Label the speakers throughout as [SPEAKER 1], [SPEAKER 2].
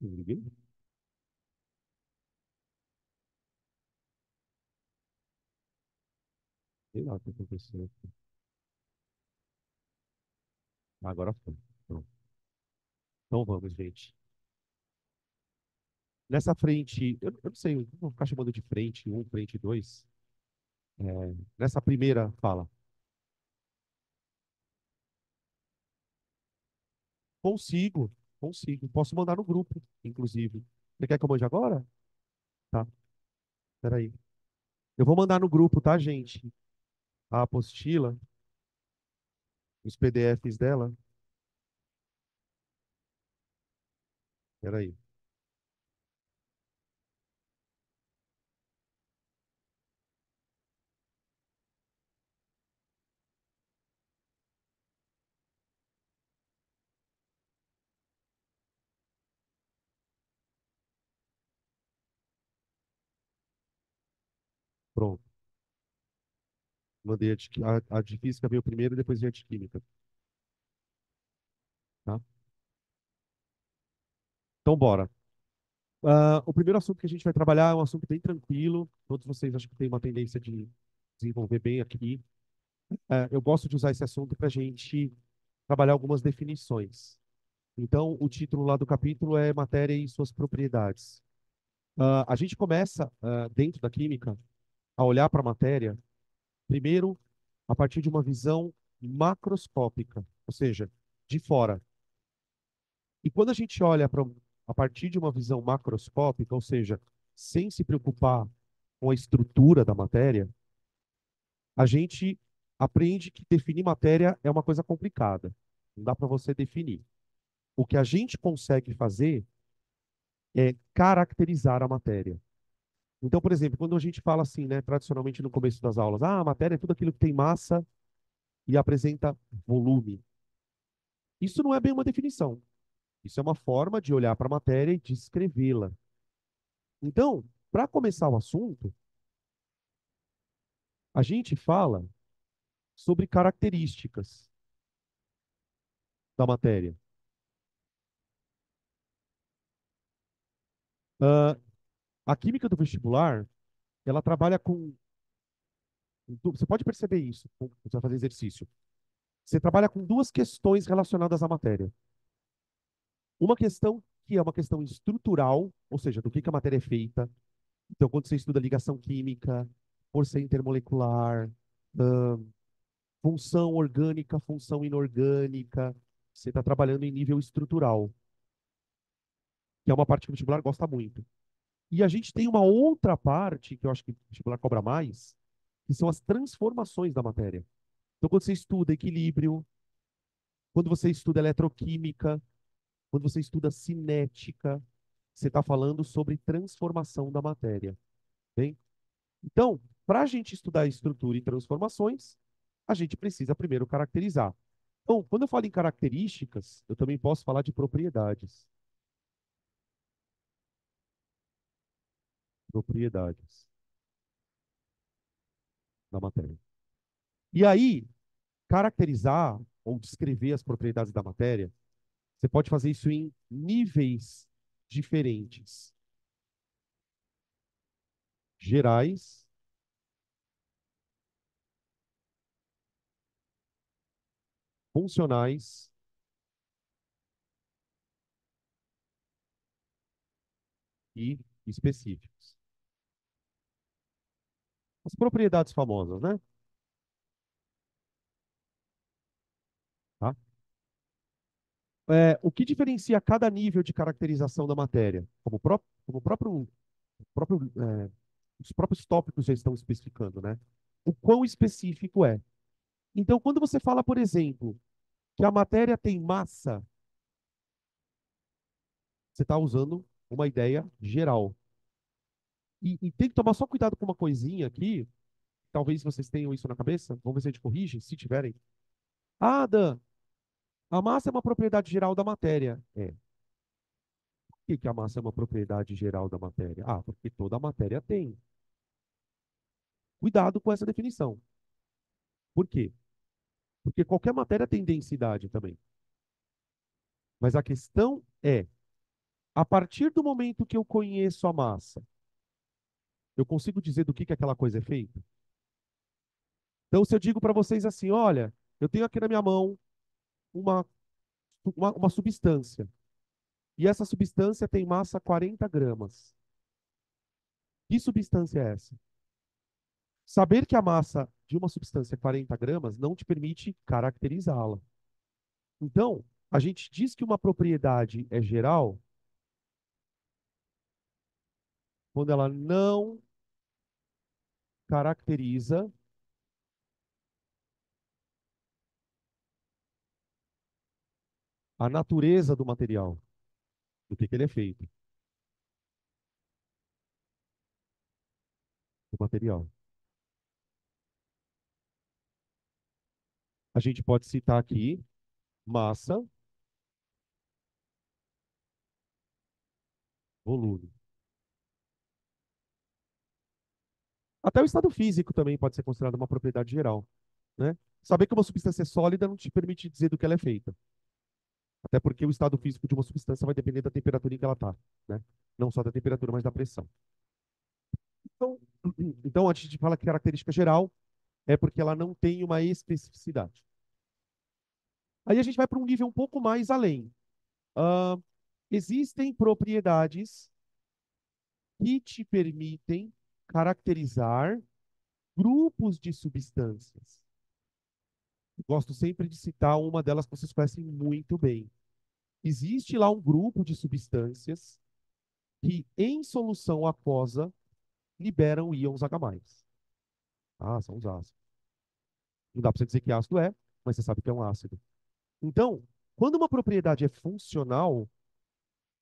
[SPEAKER 1] Ninguém? Sei lá o que aconteceu. Agora foi. Pronto. Então vamos, gente. Nessa frente, eu não sei, vou ficar chamando de frente um, frente dois. Nessa primeira fala, consigo, consigo. Posso mandar no grupo, inclusive. Você quer que eu mande agora? Tá, peraí. Eu vou mandar no grupo, tá, gente? A apostila, os PDFs dela. Peraí. Pronto. Mandei a de física veio primeiro, depois veio a de química, tá? Então, bora. O primeiro assunto que a gente vai trabalhar é um assunto bem tranquilo. Todos vocês acho que têm uma tendência de desenvolver bem aqui. Eu gosto de usar esse assunto para a gente trabalhar algumas definições. Então, o título lá do capítulo é Matéria e suas propriedades. A gente começa, dentro da química, a olhar para a matéria, primeiro, a partir de uma visão macroscópica, ou seja, de fora. E quando a gente olha para a partir de uma visão macroscópica, ou seja, sem se preocupar com a estrutura da matéria, a gente aprende que definir matéria é uma coisa complicada. Não dá para você definir. O que a gente consegue fazer é caracterizar a matéria. Então, por exemplo, quando a gente fala assim, né, tradicionalmente no começo das aulas, a matéria é tudo aquilo que tem massa e apresenta volume. Isso não é bem uma definição. Isso é uma forma de olhar para a matéria e descrevê-la. Então, para começar o assunto, a gente fala sobre características da matéria. Ah, a química do vestibular, ela trabalha com. Você pode perceber isso quando você vai fazer exercício. Você trabalha com duas questões relacionadas à matéria. Uma questão que é uma questão estrutural, ou seja, do que a matéria é feita. Então, quando você estuda ligação química, força intermolecular, ah, função orgânica, função inorgânica, você está trabalhando em nível estrutural, que é uma parte que o vestibular gosta muito. E a gente tem uma outra parte, que eu acho que o vestibular cobra mais, que são as transformações da matéria. Então, quando você estuda equilíbrio, quando você estuda eletroquímica, quando você estuda cinética, você está falando sobre transformação da matéria. Bem? Então, para a gente estudar estrutura e transformações, a gente precisa primeiro caracterizar. Então, quando eu falo em características, eu também posso falar de propriedades. Propriedades da matéria. E aí, caracterizar ou descrever as propriedades da matéria, você pode fazer isso em níveis diferentes, gerais, funcionais e específicos. As propriedades famosas, né? Tá? O que diferencia cada nível de caracterização da matéria? Como o próprio, os próprios tópicos já estão especificando, né? O quão específico é. Então, quando você fala, por exemplo, que a matéria tem massa, você está usando uma ideia geral. E tem que tomar só cuidado com uma coisinha aqui, talvez vocês tenham isso na cabeça, vamos ver se a gente corrige, se tiverem. Dan, a massa é uma propriedade geral da matéria. Por que a massa é uma propriedade geral da matéria? Porque toda a matéria tem. Cuidado com essa definição. Por quê? Porque qualquer matéria tem densidade também. Mas a questão é, a partir do momento que eu conheço a massa, eu consigo dizer do que aquela coisa é feita? Então, se eu digo para vocês assim, olha, eu tenho aqui na minha mão uma, uma substância, e essa substância tem massa 40 gramas. Que substância é essa? Saber que a massa de uma substância é 40 gramas não te permite caracterizá-la. Então, a gente diz que uma propriedade é geral quando ela não caracteriza a natureza do material, do que ele é feito, do material. A gente pode citar aqui massa, volume. Até o estado físico também pode ser considerado uma propriedade geral, né? Saber que uma substância é sólida não te permite dizer do que ela é feita. Até porque o estado físico de uma substância vai depender da temperatura em que ela está, né? Não só da temperatura, mas da pressão. Então, então, antes de falar que característica geral, é porque ela não tem uma especificidade. Aí a gente vai para um nível um pouco mais além. Ah, existem propriedades que te permitem caracterizar grupos de substâncias. Gosto sempre de citar uma delas que vocês conhecem muito bem. Existe lá um grupo de substâncias que, em solução aquosa, liberam íons H+. Ah, são os ácidos. Não dá para você dizer que ácido é, mas você sabe que é um ácido. Então, quando uma propriedade é funcional,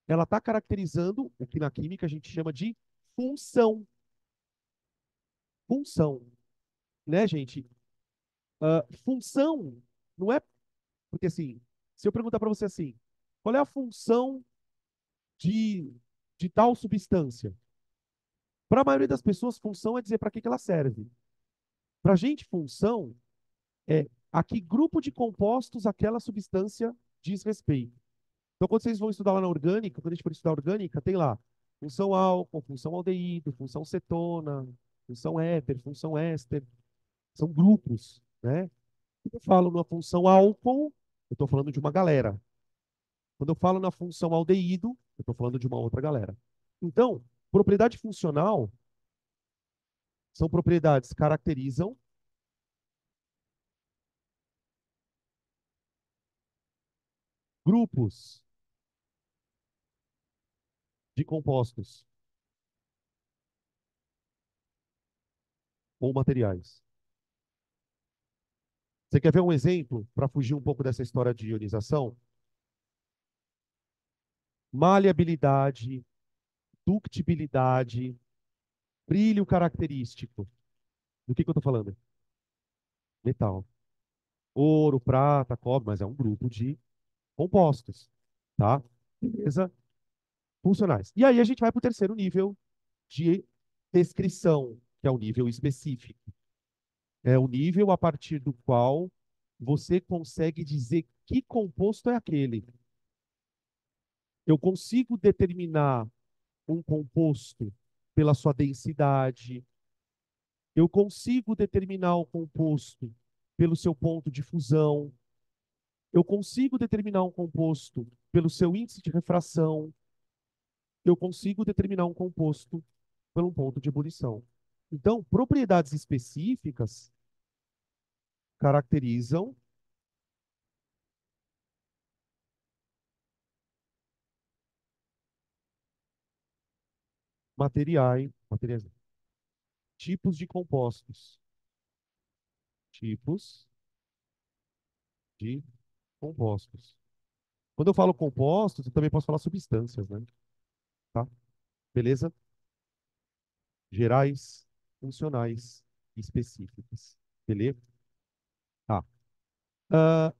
[SPEAKER 1] ela está caracterizando o que na química a gente chama de função. Função, né, gente? Função não é porque assim, se eu perguntar para você assim, qual é a função de, de tal substância? Para a maioria das pessoas, função é dizer para que ela serve. Para a gente, função é a que grupo de compostos aquela substância diz respeito. Então, quando vocês vão estudar lá na orgânica, quando a gente for estudar orgânica, tem lá função álcool, função aldeído, função cetona, função éter, função éster. São grupos, né? Quando eu falo na função álcool, eu estou falando de uma galera. Quando eu falo na função aldeído, eu estou falando de uma outra galera. Então, propriedade funcional são propriedades que caracterizam grupos de compostos ou materiais. Você quer ver um exemplo para fugir um pouco dessa história de ionização? Maleabilidade, ductibilidade, brilho característico. Do que eu estou falando? Metal. Ouro, prata, cobre, mas é um grupo de compostos, tá? Beleza? Funcionais. E aí a gente vai para o terceiro nível de descrição, que é o nível específico. É o nível a partir do qual você consegue dizer que composto é aquele. Eu consigo determinar um composto pela sua densidade, eu consigo determinar o composto pelo seu ponto de fusão, eu consigo determinar um composto pelo seu índice de refração, eu consigo determinar um composto pelo ponto de ebulição. Então, propriedades específicas caracterizam materiais, tipos de compostos, tipos de compostos. Quando eu falo compostos, eu também posso falar substâncias, né? Tá? Beleza? Gerais, funcionais e específicas. Beleza? Tá.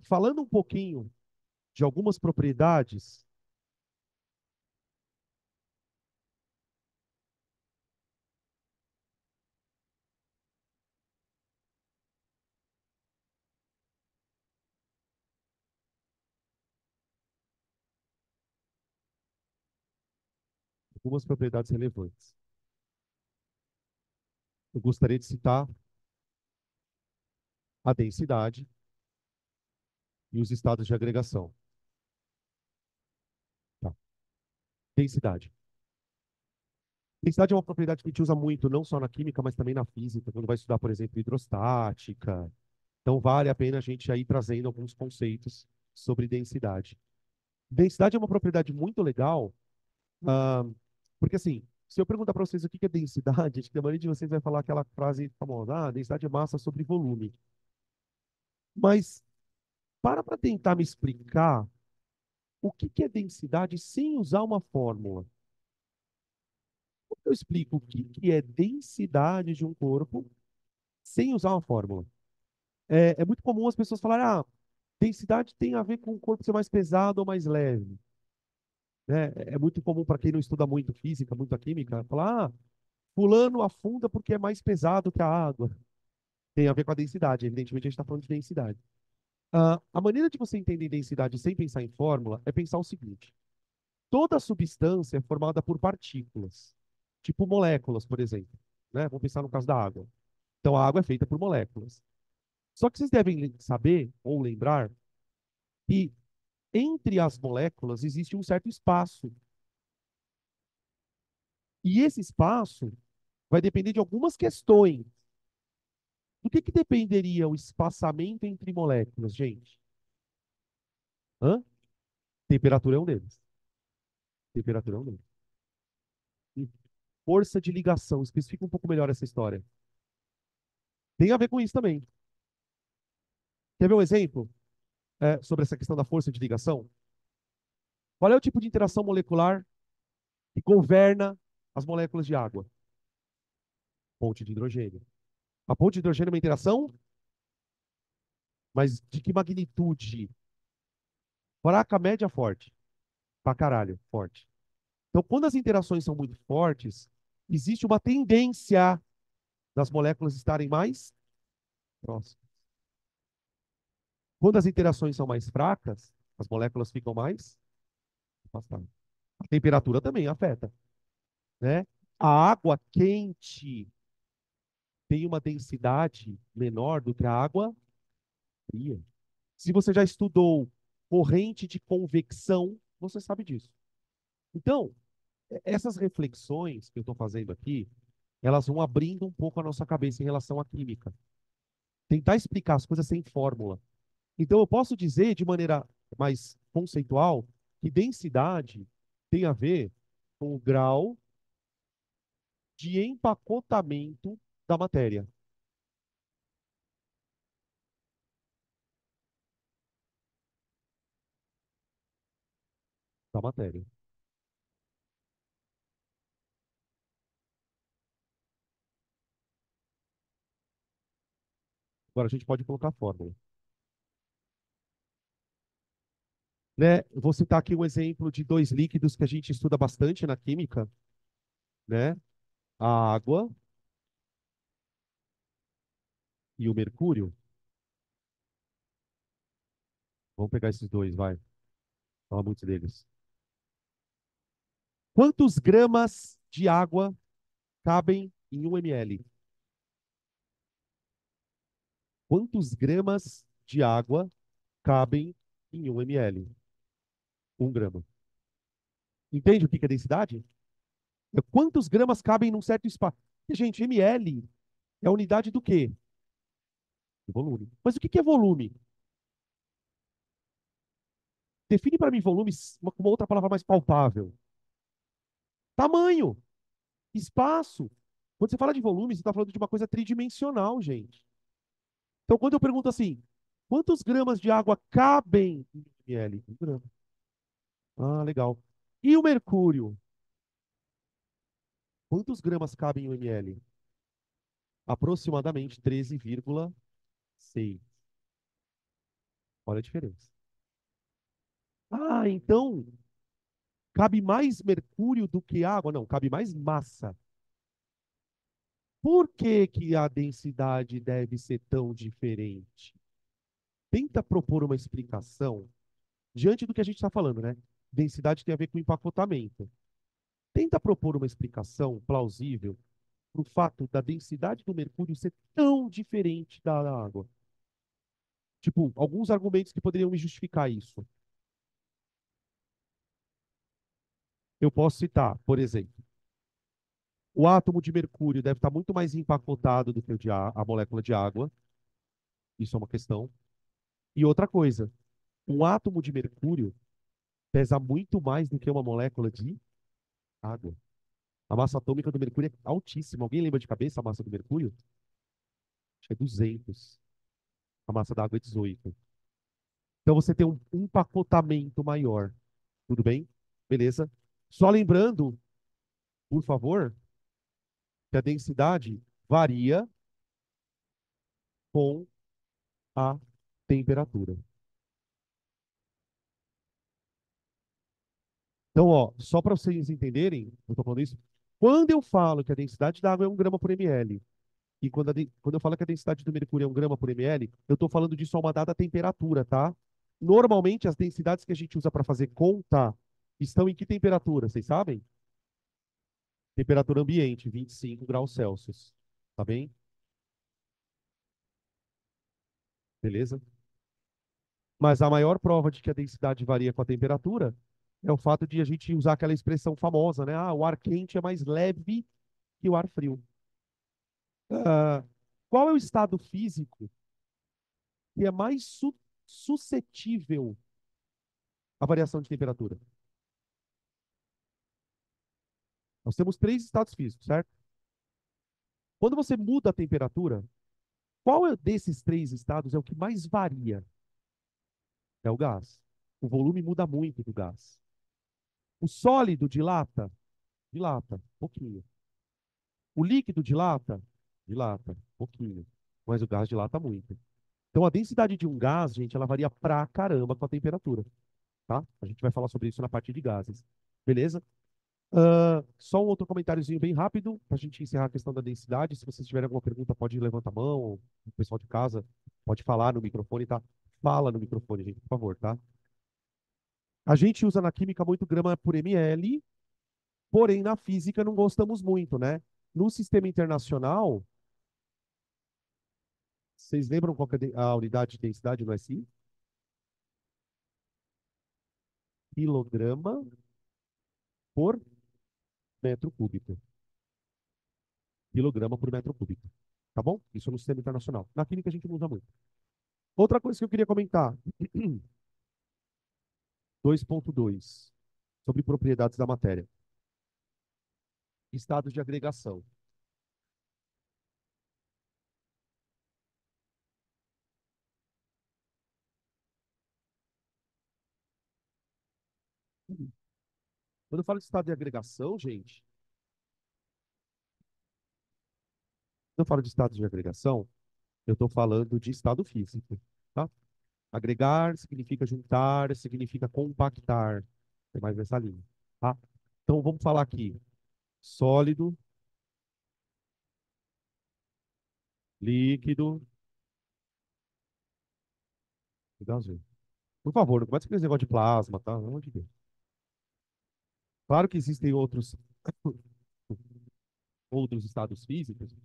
[SPEAKER 1] Falando um pouquinho de algumas propriedades, algumas propriedades relevantes. Eu gostaria de citar a densidade e os estados de agregação. Tá. Densidade. Densidade é uma propriedade que a gente usa muito, não só na química, mas também na física, quando vai estudar, por exemplo, hidrostática. Então, vale a pena a gente aí trazendo alguns conceitos sobre densidade. Densidade é uma propriedade muito legal, ah, porque assim, se eu perguntar para vocês o que é densidade, acho que a maioria de vocês vai falar aquela frase famosa, densidade é massa sobre volume. Mas para tentar me explicar o que é densidade sem usar uma fórmula. Como eu explico o que é densidade de um corpo sem usar uma fórmula? É muito comum as pessoas falarem, densidade tem a ver com o corpo ser mais pesado ou mais leve. Né? É muito comum para quem não estuda muito física, muito a química, falar, fulano afunda porque é mais pesado que a água. Tem a ver com a densidade, evidentemente a gente está falando de densidade. A maneira de você entender densidade sem pensar em fórmula é pensar o seguinte: toda substância é formada por partículas, tipo moléculas, por exemplo. Né? Vamos pensar no caso da água. Então a água é feita por moléculas. Só que vocês devem saber ou lembrar que entre as moléculas existe um certo espaço. E esse espaço vai depender de algumas questões. Do que dependeria o espaçamento entre moléculas, gente? Hã? Temperatura é um deles. Temperatura é um deles. E força de ligação. Especifica um pouco melhor essa história. Tem a ver com isso também. Quer ver um exemplo sobre essa questão da força de ligação? Qual é o tipo de interação molecular que governa as moléculas de água? Ponte de hidrogênio. A ponte de hidrogênio é uma interação, mas de que magnitude? Fraca, média, forte. Pra caralho, forte. Então, quando as interações são muito fortes, existe uma tendência das moléculas estarem mais próximas. Quando as interações são mais fracas, as moléculas ficam mais afastadas. A temperatura também afeta, né? A água quente tem uma densidade menor do que a água fria. Se você já estudou corrente de convecção, você sabe disso. Então, essas reflexões que eu estou fazendo aqui, elas vão abrindo um pouco a nossa cabeça em relação à química. Tentar explicar as coisas sem fórmula. Então, eu posso dizer de maneira mais conceitual que densidade tem a ver com o grau de empacotamento da matéria. Da matéria. Agora, a gente pode colocar a fórmula. Né? Eu vou citar aqui um exemplo de dois líquidos que a gente estuda bastante na química, né? A água e o mercúrio. Vamos pegar esses dois, vai. Fala muito deles. Quantos gramas de água cabem em 1 ml? Quantos gramas de água cabem em 1 ml? 1 grama. Entende o que é densidade? É quantos gramas cabem num certo espaço? E, gente, ml é a unidade do quê? Do volume. Mas o que é volume? Define para mim volume com uma outra palavra mais palpável. Tamanho, espaço. Quando você fala de volume, você está falando de uma coisa tridimensional, gente. Então, quando eu pergunto assim, quantos gramas de água cabem em 1 ml? 1 grama. Ah, legal. E o mercúrio? Quantos gramas cabem em 1 ml? Aproximadamente 13,6. Olha a diferença. Então cabe mais mercúrio do que água? Não, cabe mais massa. Por que que a densidade deve ser tão diferente? Tenta propor uma explicação diante do que a gente está falando, né? Densidade tem a ver com empacotamento. Tenta propor uma explicação plausível para o fato da densidade do mercúrio ser tão diferente da água. Tipo, alguns argumentos que poderiam me justificar isso. Eu posso citar, por exemplo, o átomo de mercúrio deve estar muito mais empacotado do que o de a molécula de água. Isso é uma questão. E outra coisa, um átomo de mercúrio pesa muito mais do que uma molécula de água. A massa atômica do mercúrio é altíssima. Alguém lembra de cabeça a massa do mercúrio? Acho que é 200. A massa da água é 18. Então você tem um empacotamento maior. Tudo bem? Beleza? Só lembrando, por favor, que a densidade varia com a temperatura. Então, ó, só para vocês entenderem, eu estou falando isso, quando eu falo que a densidade da água é 1 grama por ml, e quando eu falo que a densidade do mercúrio é 1 grama por ml, eu estou falando disso a uma dada temperatura, tá? Normalmente, as densidades que a gente usa para fazer conta estão em que temperatura? Vocês sabem? Temperatura ambiente, 25 graus Celsius. Tá bem? Beleza? Mas a maior prova de que a densidade varia com a temperatura é o fato de a gente usar aquela expressão famosa, né? Ah, o ar quente é mais leve que o ar frio. Ah, qual é o estado físico que é mais suscetível à variação de temperatura? Nós temos três estados físicos, certo? Quando você muda a temperatura, desses três estados é o que mais varia? É o gás. O volume muda muito do gás. O sólido dilata? Dilata, pouquinho. O líquido dilata? Dilata, pouquinho. Mas o gás dilata muito. Então a densidade de um gás, gente, ela varia pra caramba com a temperatura, tá? A gente vai falar sobre isso na parte de gases. Beleza? Só um outro comentáriozinho bem rápido, para a gente encerrar a questão da densidade. Se vocês tiverem alguma pergunta, pode levantar a mão. O pessoal de casa pode falar no microfone, tá? Fala no microfone, gente, por favor, tá? A gente usa na química muito grama por ml, porém na física não gostamos muito, né? No sistema internacional, vocês lembram qual que é a unidade de densidade no SI? Quilograma por metro cúbico. Quilograma por metro cúbico. Tá bom? Isso no sistema internacional. Na química a gente não usa muito. Outra coisa que eu queria comentar. 2.2, sobre propriedades da matéria. Estados de agregação. Quando eu falo de estado de agregação, gente, quando eu falo de estado de agregação, eu estou falando de estado físico, tá? Agregar significa juntar, significa compactar. É mais nessa linha, tá? Então vamos falar aqui. Sólido, líquido e gasoso. Por favor, não começa com esse negócio de plasma, tá? Pelo amor de Deus. Claro que existem outros estados físicos,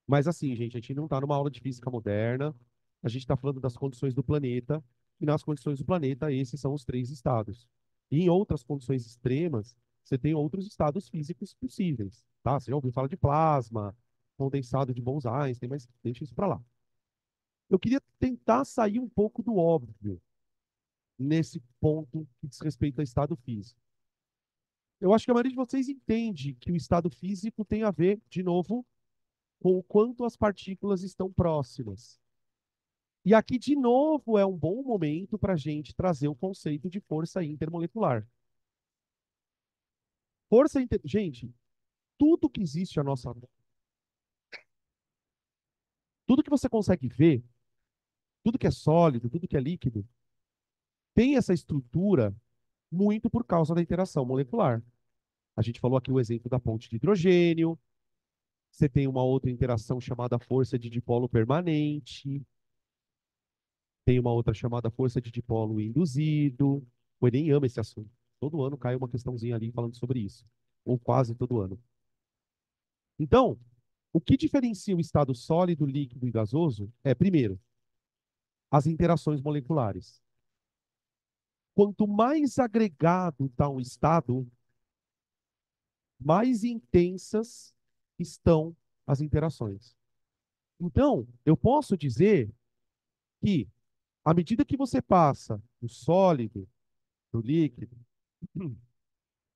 [SPEAKER 1] mas assim, gente, a gente não está numa aula de física moderna, a gente está falando das condições do planeta, e nas condições do planeta, esses são os três estados. E em outras condições extremas, você tem outros estados físicos possíveis, tá? Você já ouviu falar de plasma, condensado de Bose-Einstein, mas deixa isso para lá. Eu queria tentar sair um pouco do óbvio nesse ponto que diz respeito ao estado físico. Eu acho que a maioria de vocês entende que o estado físico tem a ver, de novo, com o quanto as partículas estão próximas. E aqui, de novo, é um bom momento para a gente trazer o conceito de força intermolecular. Gente, tudo que existe à nossa volta, tudo que você consegue ver, tudo que é sólido, tudo que é líquido, tem essa estrutura muito por causa da interação molecular. A gente falou aqui o exemplo da ponte de hidrogênio, você tem uma outra interação chamada força de dipolo permanente, tem uma outra chamada força de dipolo induzido. O Enem ama esse assunto. Todo ano cai uma questãozinha ali falando sobre isso. ou quase todo ano. Então, o que diferencia o estado sólido, líquido e gasoso é, primeiro, as interações moleculares. Quanto mais agregado está um estado, mais intensas estão as interações. Então, eu posso dizer que, à medida que você passa do sólido para o líquido,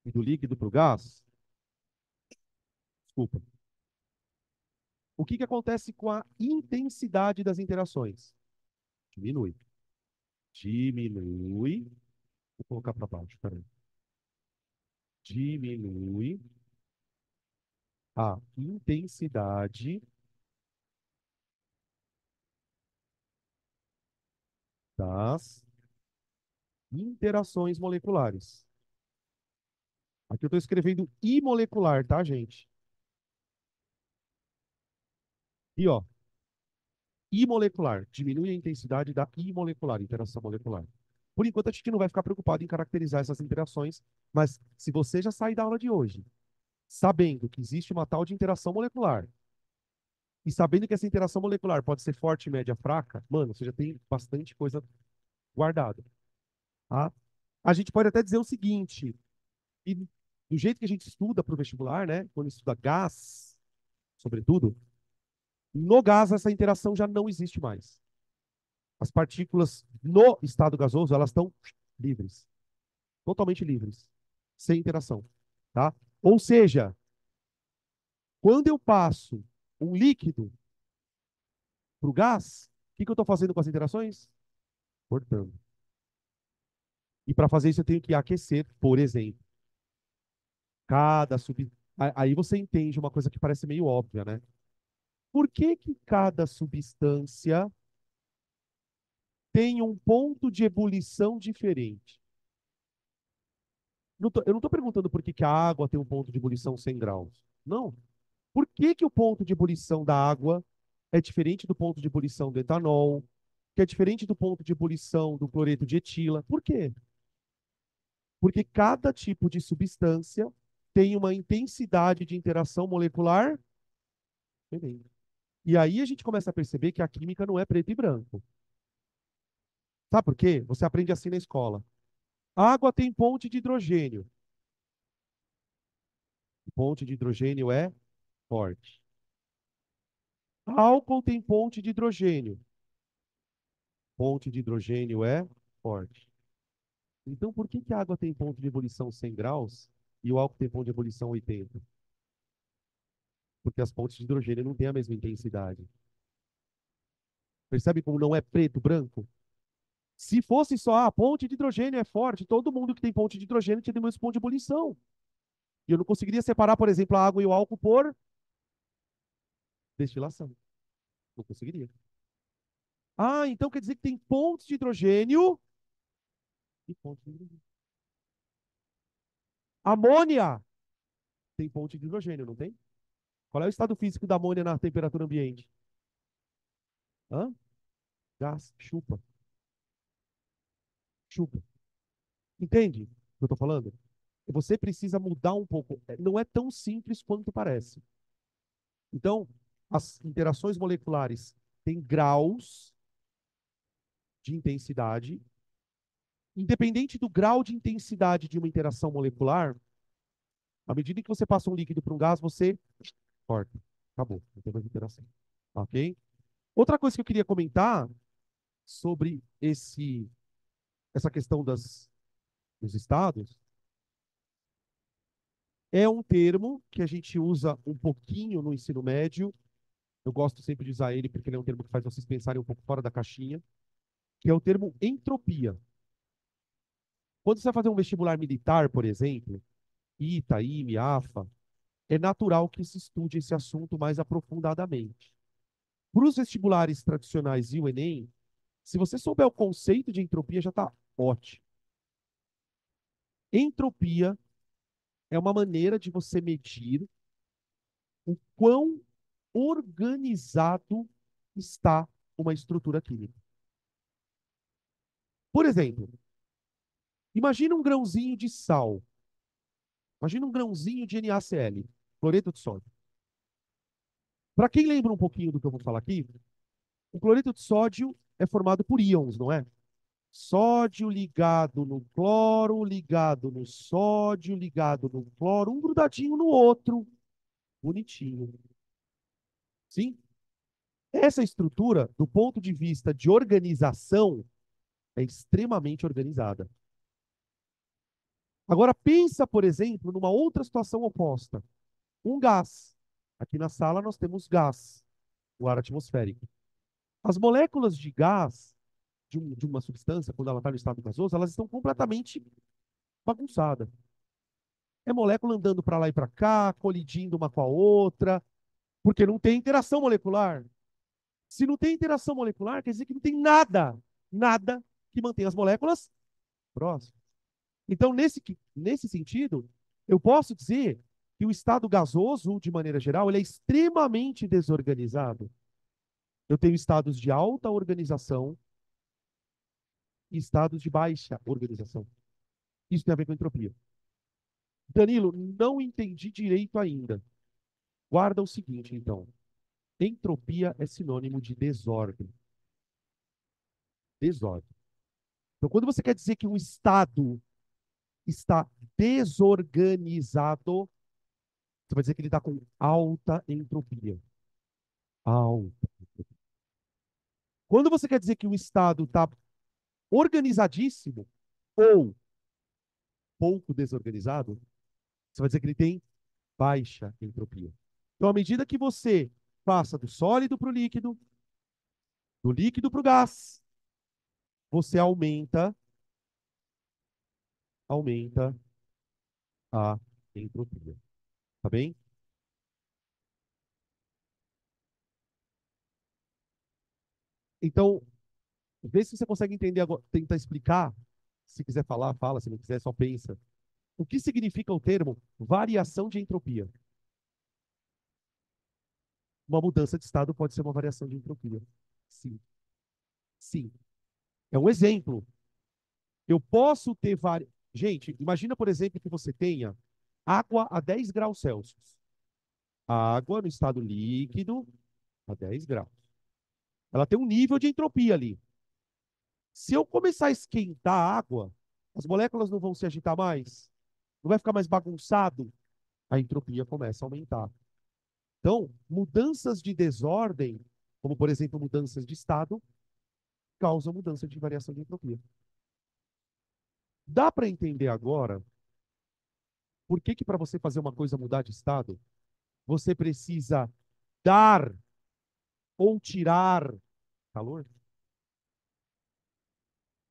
[SPEAKER 1] e do líquido para o gás, desculpa, o que acontece com a intensidade das interações? Diminui. Diminui. Vou colocar para baixo, peraí. Diminui a intensidade das interações moleculares. Aqui eu estou escrevendo imolecular, tá, gente? E, ó, imolecular. Diminui a intensidade da imolecular, interação molecular. Por enquanto, a gente não vai ficar preocupado em caracterizar essas interações, mas se você já sair da aula de hoje sabendo que existe uma tal de interação molecular e sabendo que essa interação molecular pode ser forte, média, fraca, mano, você já tem bastante coisa guardada, tá? A gente pode até dizer o seguinte, e do jeito que a gente estuda para o vestibular, né, quando estuda gás, sobretudo, no gás essa interação já não existe mais. As partículas no estado gasoso, elas estão livres, totalmente livres, sem interação, tá? Ou seja, quando eu passo um líquido para o gás, o que eu estou fazendo com as interações? Cortando. E para fazer isso eu tenho que aquecer, por exemplo. Cada sub... Aí você entende uma coisa que parece meio óbvia, né? Por que que cada substância tem um ponto de ebulição diferente? Eu não estou perguntando por que que a água tem um ponto de ebulição 100 graus. Não. Por que que o ponto de ebulição da água é diferente do ponto de ebulição do etanol, que é diferente do ponto de ebulição do cloreto de etila? Por quê? Porque cada tipo de substância tem uma intensidade de interação molecular diferente. E aí a gente começa a perceber que a química não é preto e branco. Sabe por quê? Você aprende assim na escola. A água tem ponte de hidrogênio. Ponte de hidrogênio é forte. Álcool tem ponte de hidrogênio. Ponte de hidrogênio é forte. Então, por que que a água tem ponto de ebulição 100 graus e o álcool tem ponto de ebulição 80? Porque as pontes de hidrogênio não têm a mesma intensidade. Percebe como não é preto, branco? Se fosse só a ponte de hidrogênio é forte, todo mundo que tem ponte de hidrogênio tinha o mesmo ponto de ebulição. E eu não conseguiria separar, por exemplo, a água e o álcool por destilação. Não conseguiria. Ah, então quer dizer que tem pontos de hidrogênio e pontos de hidrogênio. Amônia tem ponte de hidrogênio, não tem? Qual é o estado físico da amônia na temperatura ambiente? Hã? Gás, chupa, chupa. Entende o que eu estou falando? Você precisa mudar um pouco. Não é tão simples quanto parece. Então, as interações moleculares têm graus de intensidade. Independente do grau de intensidade de uma interação molecular, à medida que você passa um líquido para um gás, você corta. Acabou. Não tem mais interação. Ok? Outra coisa que eu queria comentar sobre essa questão dos estados é um termo que a gente usa um pouquinho no ensino médio. Eu gosto sempre de usar ele porque ele é um termo que faz vocês pensarem um pouco fora da caixinha, que é o termo entropia. Quando você vai fazer um vestibular militar, por exemplo, ITA, IME, AFA, é natural que se estude esse assunto mais aprofundadamente. Para os vestibulares tradicionais e o Enem, se você souber o conceito de entropia, já está ótimo. Entropia é uma maneira de você medir o quão organizado está uma estrutura química. Por exemplo, imagina um grãozinho de sal. Imagina um grãozinho de NaCl, cloreto de sódio. Para quem lembra um pouquinho do que eu vou falar aqui, o cloreto de sódio é formado por íons, não é? Sódio ligado no cloro, ligado no sódio, ligado no cloro, um grudadinho no outro. Bonitinho. Sim? Essa estrutura, do ponto de vista de organização, é extremamente organizada. Agora, pensa, por exemplo, numa outra situação oposta. Um gás. Aqui na sala nós temos gás, o ar atmosférico. As moléculas de gás, de uma substância, quando ela está no estado gasoso, elas estão completamente bagunçadas. É molécula andando para lá e para cá, colidindo uma com a outra, porque não tem interação molecular. Se não tem interação molecular, quer dizer que não tem nada que mantenha as moléculas próximas. Então, nesse sentido, eu posso dizer que o estado gasoso, de maneira geral, ele é extremamente desorganizado. Eu tenho estados de alta organização e estados de baixa organização. Isso tem a ver com entropia. Danilo, não entendi direito ainda. Guarda o seguinte, então. Entropia é sinônimo de desordem. Desordem. Então, quando você quer dizer que um estado está desorganizado, você vai dizer que ele está com alta entropia. Alta. Quando você quer dizer que o estado está organizadíssimo ou pouco desorganizado, você vai dizer que ele tem baixa entropia. Então, à medida que você passa do sólido para o líquido, do líquido para o gás, você aumenta a entropia. Tá bem? Então, vê se você consegue entender agora, tentar explicar. Se quiser falar, fala. Se não quiser, só pensa. O que significa o termo variação de entropia? Uma mudança de estado pode ser uma variação de entropia. Sim, sim. É um exemplo. Eu posso ter várias. Gente, imagina, por exemplo, que você tenha água a 10 graus Celsius. A água no estado líquido a 10 graus. Ela tem um nível de entropia ali. Se eu começar a esquentar a água, as moléculas não vão se agitar mais? Não vai ficar mais bagunçado? A entropia começa a aumentar. Então, mudanças de desordem, como por exemplo mudanças de estado, causam mudança de variação de entropia. Dá para entender agora por que para você fazer uma coisa mudar de estado, você precisa dar ou tirar calor?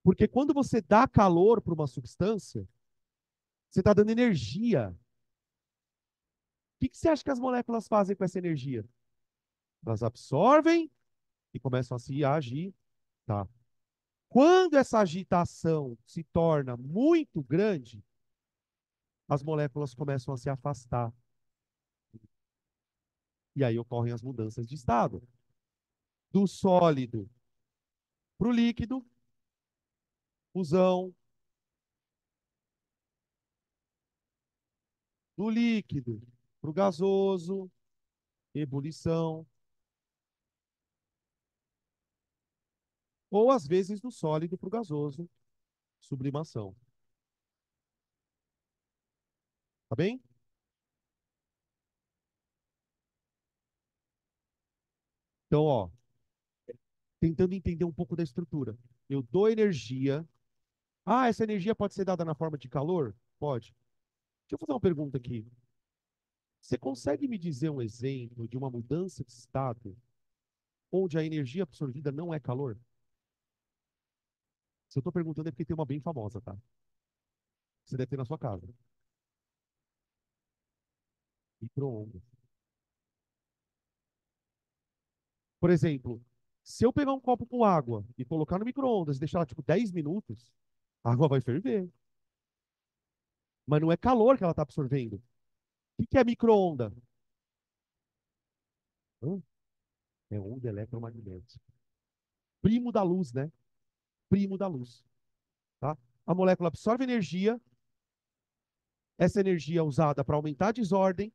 [SPEAKER 1] Porque quando você dá calor para uma substância, você está dando energia. O que você acha que as moléculas fazem com essa energia? Elas absorvem e começam a se agitar. Quando essa agitação se torna muito grande, as moléculas começam a se afastar. E aí ocorrem as mudanças de estado. Do sólido para o líquido, fusão. Do líquido para o gasoso, ebulição. Ou às vezes do sólido para o gasoso, sublimação. Tá bem? Então, ó, tentando entender um pouco da estrutura. Eu dou energia. Ah, essa energia pode ser dada na forma de calor? Pode. Deixa eu fazer uma pergunta aqui. Você consegue me dizer um exemplo de uma mudança de estado onde a energia absorvida não é calor? Se eu estou perguntando é porque tem uma bem famosa, tá? Você deve ter na sua casa. Micro-ondas. Por exemplo, se eu pegar um copo com água e colocar no micro-ondas e deixar ela tipo 10 minutos, a água vai ferver. Mas não é calor que ela está absorvendo. O que é micro-onda? Hã? É onda eletromagnética. Primo da luz, né? Primo da luz. Tá? A molécula absorve energia, Essa energia é usada para aumentar a desordem.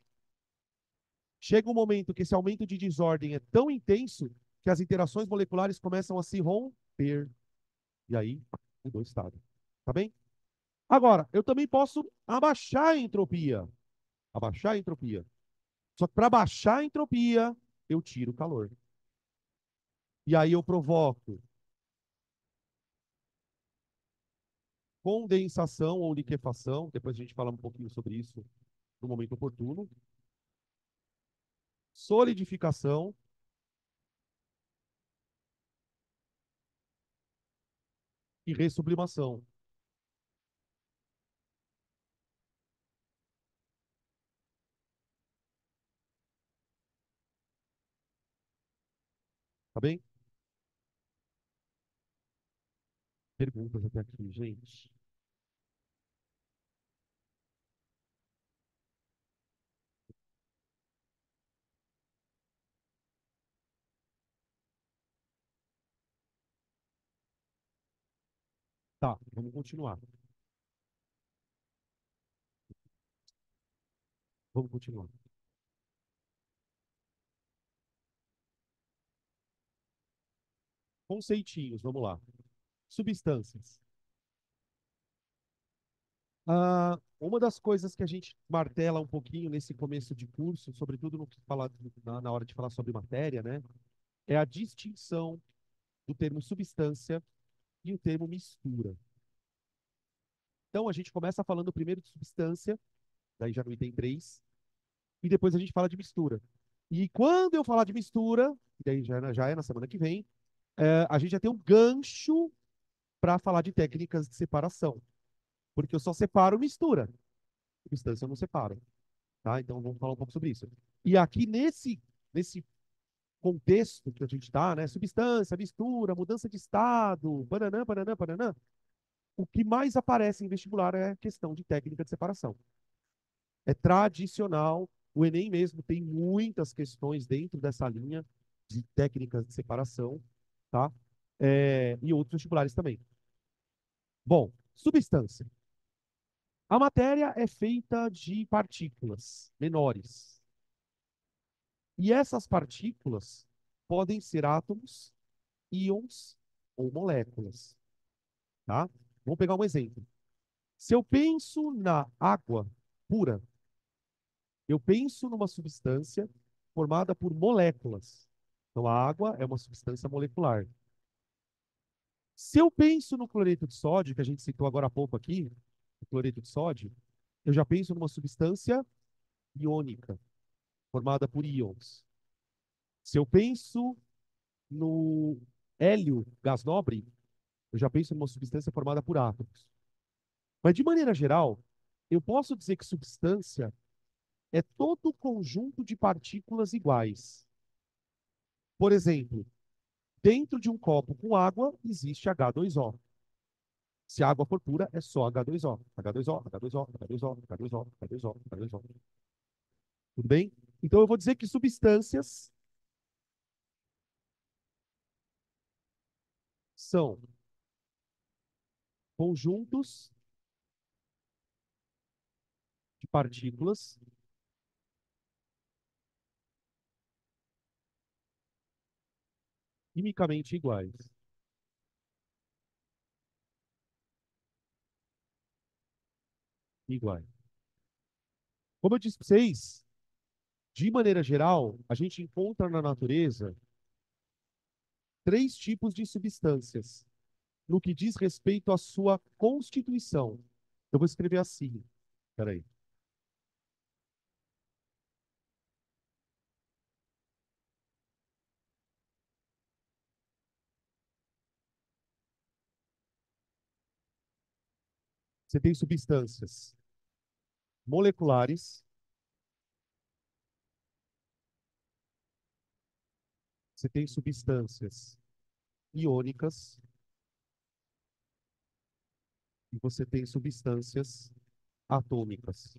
[SPEAKER 1] Chega um momento que esse aumento de desordem é tão intenso que as interações moleculares começam a se romper. E aí, mudou o estado. Tá bem? Agora, eu também posso abaixar a entropia. Abaixar a entropia. Só que para baixar a entropia, eu tiro o calor. E aí eu provoco condensação ou liquefação. Depois a gente fala um pouquinho sobre isso no momento oportuno. Solidificação e ressublimação. Tá bem? Perguntas até aqui, gente. Tá, vamos continuar. Vamos continuar. Conceitinhos, vamos lá. Substâncias. Uma das coisas que a gente martela um pouquinho nesse começo de curso, sobretudo no que fala, na hora de falar sobre matéria, né, é a distinção do termo substância e o termo mistura. Então, a gente começa falando primeiro de substância, daí já no item 3, e depois a gente fala de mistura. E quando eu falar de mistura, e daí já é na semana que vem, a gente já tem um gancho para falar de técnicas de separação. Porque eu só separo mistura. Substância eu não separo. Tá? Então vamos falar um pouco sobre isso. E aqui nesse contexto que a gente está, né? Substância, mistura, mudança de estado, bananã, bananã, bananã. O que mais aparece em vestibular é a questão de técnica de separação. É tradicional. O Enem mesmo tem muitas questões dentro dessa linha de técnicas de separação, tá? E outros vestibulares também. Bom, substância. A matéria é feita de partículas menores. E essas partículas podem ser átomos, íons ou moléculas, tá? Vamos pegar um exemplo. Se eu penso na água pura, eu penso numa substância formada por moléculas. Então, a água é uma substância molecular. Se eu penso no cloreto de sódio, que a gente citou agora há pouco aqui, o cloreto de sódio, eu já penso numa substância iônica, formada por íons. Se eu penso no hélio, gás nobre, eu já penso numa substância formada por átomos. Mas, de maneira geral, eu posso dizer que substância é todo o conjunto de partículas iguais. Por exemplo, dentro de um copo com água existe H2O. Se a água for pura, é só H2O. H2O, H2O, H2O, H2O, H2O, H2O. Tudo bem? Então eu vou dizer que substâncias são conjuntos de partículas quimicamente iguais. Iguais. Como eu disse para vocês, de maneira geral, a gente encontra na natureza três tipos de substâncias no que diz respeito à sua constituição. Eu vou escrever assim. Peraí. Você tem substâncias moleculares, você tem substâncias iônicas e você tem substâncias atômicas.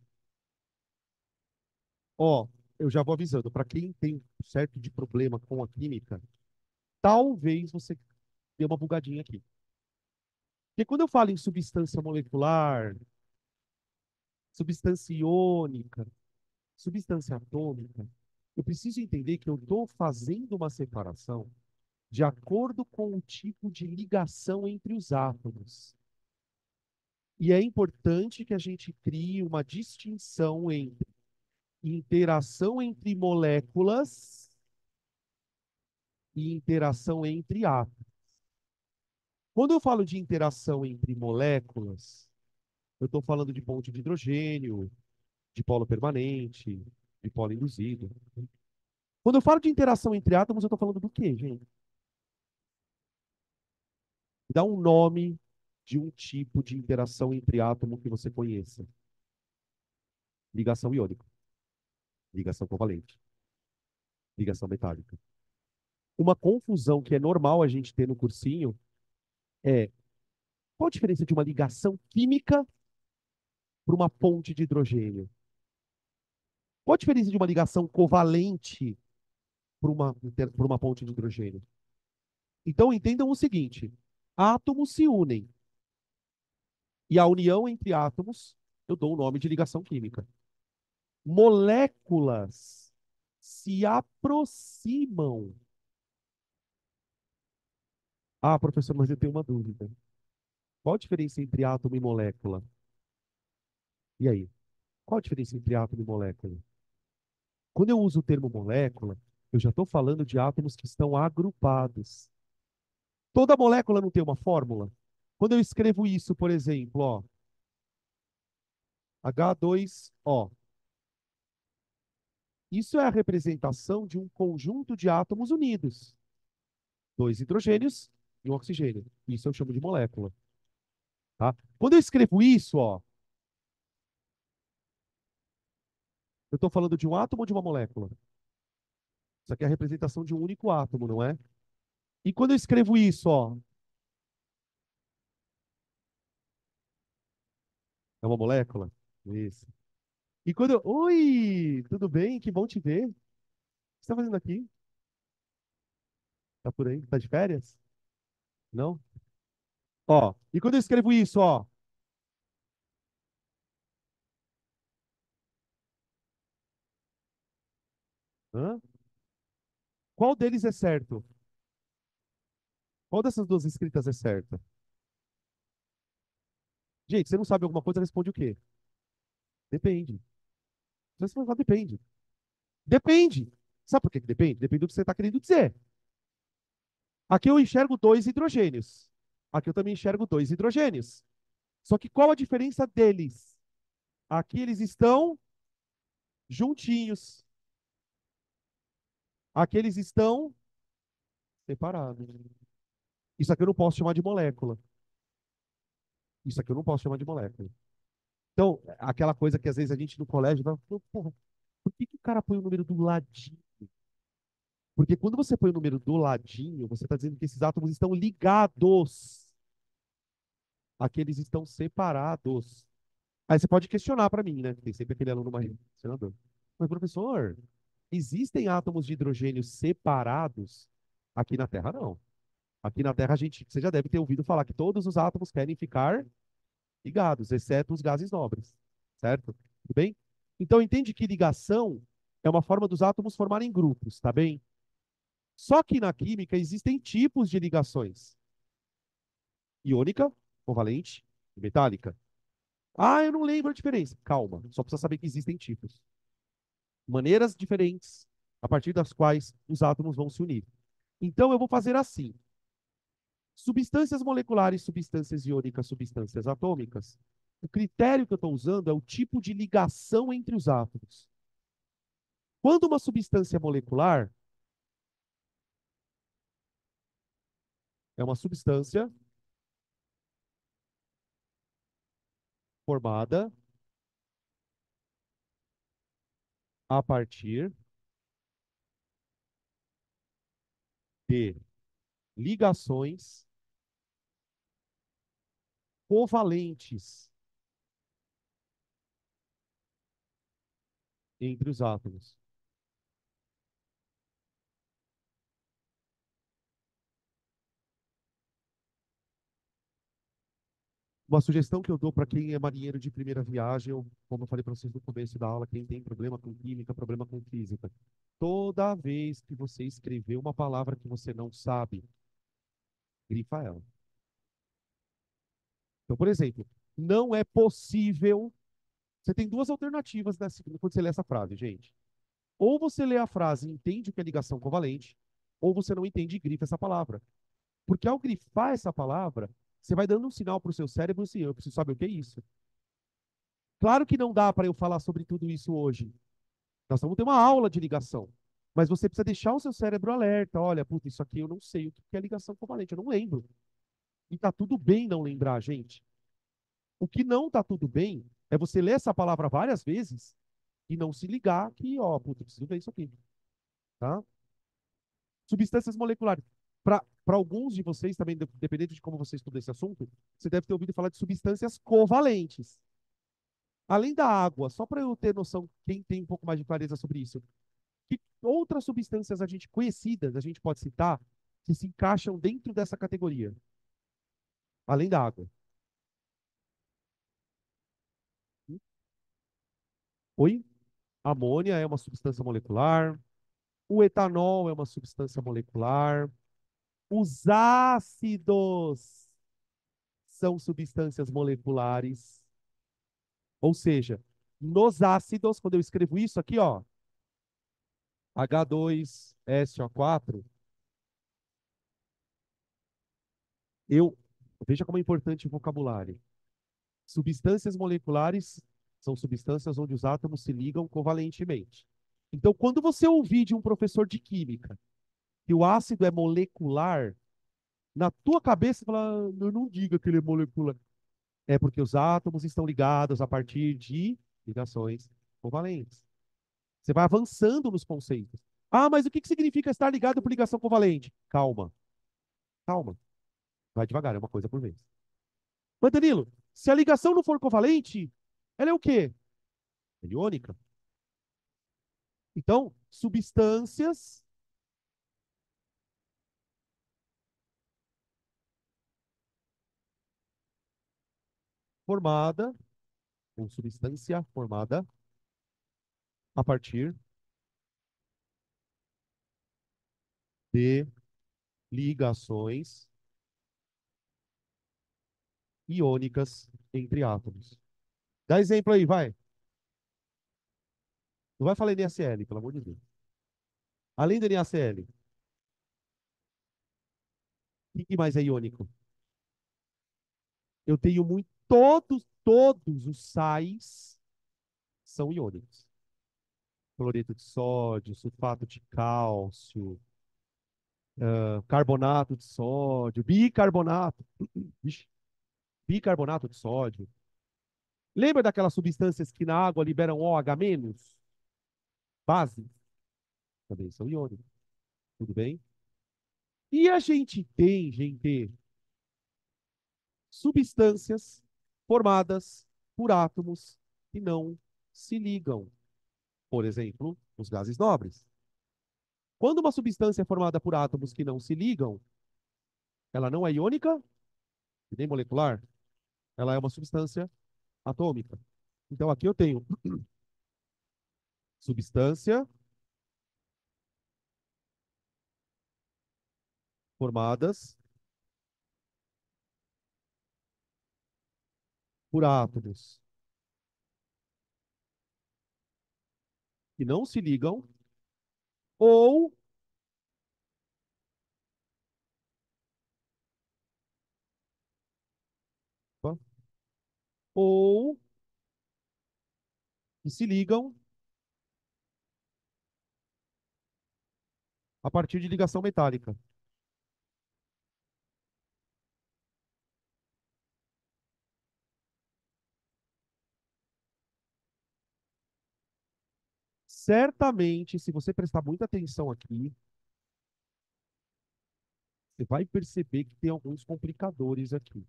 [SPEAKER 1] Ó, eu já vou avisando, para quem tem um certo de problema com a química, talvez você dê uma bugadinha aqui. Porque quando eu falo em substância molecular, substância iônica, substância atômica. Eu preciso entender que eu estou fazendo uma separação de acordo com o tipo de ligação entre os átomos. E é importante que a gente crie uma distinção entre interação entre moléculas e interação entre átomos. Quando eu falo de interação entre moléculas, eu estou falando de ponte de hidrogênio, de polo permanente, de polo induzido. Quando eu falo de interação entre átomos, eu estou falando do quê, gente? Dá um nome de um tipo de interação entre átomo que você conheça. Ligação iônica, ligação covalente, ligação metálica. Uma confusão que é normal a gente ter no cursinho é qual a diferença de uma ligação química para uma ponte de hidrogênio? Qual a diferença de uma ligação covalente para uma ponte de hidrogênio? Então entendam o seguinte: átomos se unem e a união entre átomos eu dou o nome de ligação química. Moléculas se aproximam. Ah, professor, mas eu tenho uma dúvida. Qual a diferença entre átomo e molécula? E aí? Qual a diferença entre átomo e molécula? Quando eu uso o termo molécula, eu já estou falando de átomos que estão agrupados. Toda molécula não tem uma fórmula? Quando eu escrevo isso, por exemplo, ó, H2O, isso é a representação de um conjunto de átomos unidos. Dois hidrogênios e um oxigênio. Isso eu chamo de molécula. Tá? Quando eu escrevo isso, ó, eu estou falando de um átomo ou de uma molécula? Isso aqui é a representação de um único átomo, não é? E quando eu escrevo isso, ó, é uma molécula? Isso. E quando eu. Oi, tudo bem? Que bom te ver. O que você está fazendo aqui? Tá por aí? Tá de férias? Não? Ó, e quando eu escrevo isso, ó, hã? Qual deles é certo? Qual dessas duas escritas é certa? Gente, você não sabe alguma coisa, responde o quê? Depende. Você vai falar, depende. Depende. Sabe por que que depende? Depende do que você está querendo dizer. Aqui eu enxergo dois hidrogênios. Aqui eu também enxergo dois hidrogênios. Só que qual a diferença deles? Aqui eles estão juntinhos. Aqui eles estão separados. Isso aqui eu não posso chamar de molécula. Isso aqui eu não posso chamar de molécula. Então, aquela coisa que às vezes a gente no colégio vai, porra, por que que o cara põe o número do ladinho? Porque quando você põe o número do ladinho, você está dizendo que esses átomos estão ligados. Aqui eles estão separados. Aí você pode questionar para mim, né? Tem sempre aquele aluno mais senador. Mas, professor, existem átomos de hidrogênio separados? Aqui na Terra, não. Aqui na Terra, você já deve ter ouvido falar que todos os átomos querem ficar ligados, exceto os gases nobres. Certo? Tudo bem? Então, entende que ligação é uma forma dos átomos formarem grupos, tá bem? Só que na química existem tipos de ligações: iônica, covalente e metálica. Ah, eu não lembro a diferença. Calma, só precisa saber que existem tipos. Maneiras diferentes a partir das quais os átomos vão se unir. Então, eu vou fazer assim: substâncias moleculares, substâncias iônicas, substâncias atômicas. O critério que eu estou usando é o tipo de ligação entre os átomos. Quando uma substância molecular é uma substância formada a partir de ligações covalentes entre os átomos. Uma sugestão que eu dou para quem é marinheiro de primeira viagem, ou, como eu falei para vocês no começo da aula, quem tem problema com química, problema com física. Toda vez que você escrever uma palavra que você não sabe, grifa ela. Então, por exemplo, não é possível. Você tem duas alternativas quando você lê essa frase, gente. Ou você lê a frase e entende o que é ligação covalente, ou você não entende e grifa essa palavra. Porque ao grifar essa palavra, você vai dando um sinal para o seu cérebro assim, eu preciso saber o que é isso. Claro que não dá para eu falar sobre tudo isso hoje. Nós vamos ter uma aula de ligação. Mas você precisa deixar o seu cérebro alerta. Olha, puta, isso aqui eu não sei o que é ligação covalente, eu não lembro. E tá tudo bem não lembrar, gente. O que não tá tudo bem é você ler essa palavra várias vezes e não se ligar que, ó, puta, eu preciso ver isso aqui, tá? Substâncias moleculares. Para alguns de vocês, também, dependendo de como você estuda esse assunto, você deve ter ouvido falar de substâncias covalentes. Além da água, só para eu ter noção, quem tem um pouco mais de clareza sobre isso, que outras substâncias a gente conhecidas, a gente pode citar, que se encaixam dentro dessa categoria, além da água? Oi? Amônia é uma substância molecular, o etanol é uma substância molecular, os ácidos são substâncias moleculares, ou seja, nos ácidos, quando eu escrevo isso aqui, ó, H2SO4, eu veja como é importante o vocabulário. Substâncias moleculares são substâncias onde os átomos se ligam covalentemente. Então, quando você ouvir de um professor de química que o ácido é molecular, na tua cabeça você fala, não diga que ele é molecular. É porque os átomos estão ligados a partir de ligações covalentes. Você vai avançando nos conceitos. Ah, mas o que significa estar ligado por ligação covalente? Calma, calma. Vai devagar, é uma coisa por vez. Mas, Danilo, se a ligação não for covalente, ela é o quê? É iônica. Então, substâncias formada, ou substância formada a partir de ligações iônicas entre átomos. Dá exemplo aí, vai. Não vai falar NaCl, pelo amor de Deus. Além do NaCl, o que mais é iônico? Eu tenho muito. Todos os sais são iônicos. Cloreto de sódio, sulfato de cálcio, carbonato de sódio, bicarbonato, Vixe, bicarbonato de sódio. Lembra daquelas substâncias que na água liberam OH-? Base? Também são iônicos. Tudo bem? E a gente tem, gente, substâncias formadas por átomos que não se ligam. Por exemplo, os gases nobres. Quando uma substância é formada por átomos que não se ligam, ela não é iônica e nem molecular. Ela é uma substância atômica. Então aqui eu tenho substância formadas por átomos que não se ligam ou ou que se ligam a partir de ligação metálica. Certamente, se você prestar muita atenção aqui, você vai perceber que tem alguns complicadores aqui.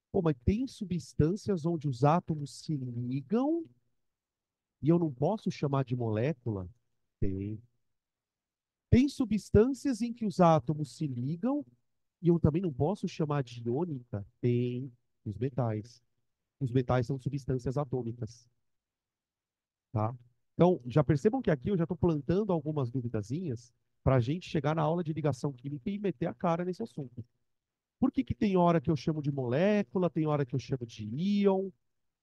[SPEAKER 1] Pô, mas tem substâncias onde os átomos se ligam e eu não posso chamar de molécula? Tem. Tem substâncias em que os átomos se ligam e eu também não posso chamar de iônica? Tem. Os metais. Os metais são substâncias atômicas, tá? Então, já percebam que aqui eu já estou plantando algumas duvidazinhas para a gente chegar na aula de ligação química e meter a cara nesse assunto. Por que que tem hora que eu chamo de molécula, tem hora que eu chamo de íon,